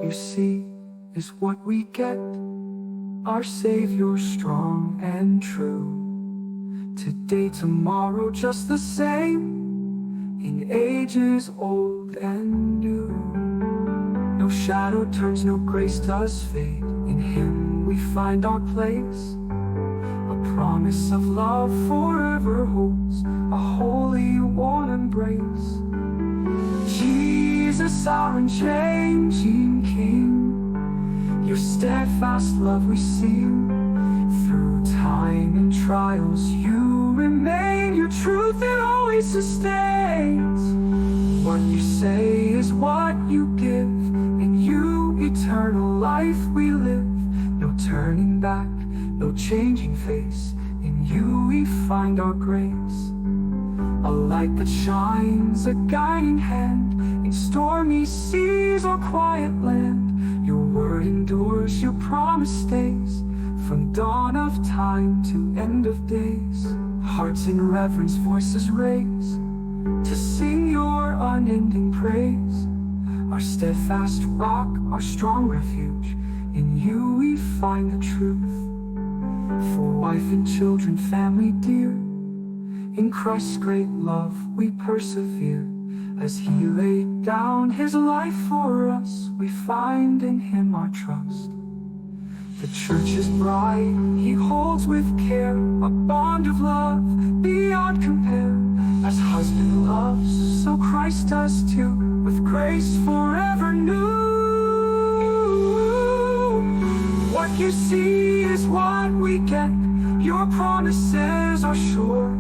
What you see is what we get. Our Savior strong and true. Today, tomorrow, just the same, in ages old and new. No shadow turns, no grace does fade. In Him we find our place. A promise of love forever holds a holy warm embrace. Jesus, our unchanging King, your steadfast love we sing. Through time and trials you remain, your truth it always sustains. What you say is what you give, in you eternal life we live. No turning back, no changing face, in you we find our grace. A light that shines, a guiding hand, in stormy seas or quiet land. Your word endures, your promise stays, from dawn of time to end of days. Hearts in reverence, voices raise, to sing your unending praise. Our steadfast rock, our strong refuge, in you we find the truth. For wife and children, family dear, in Christ's great love we persevere. As He laid down His life for us, we find in Him our trust. The church's bride He holds with care, a bond of love beyond compare. As husband loves, so Christ does too, with grace forever new. What you see is what we get, your promises are sure.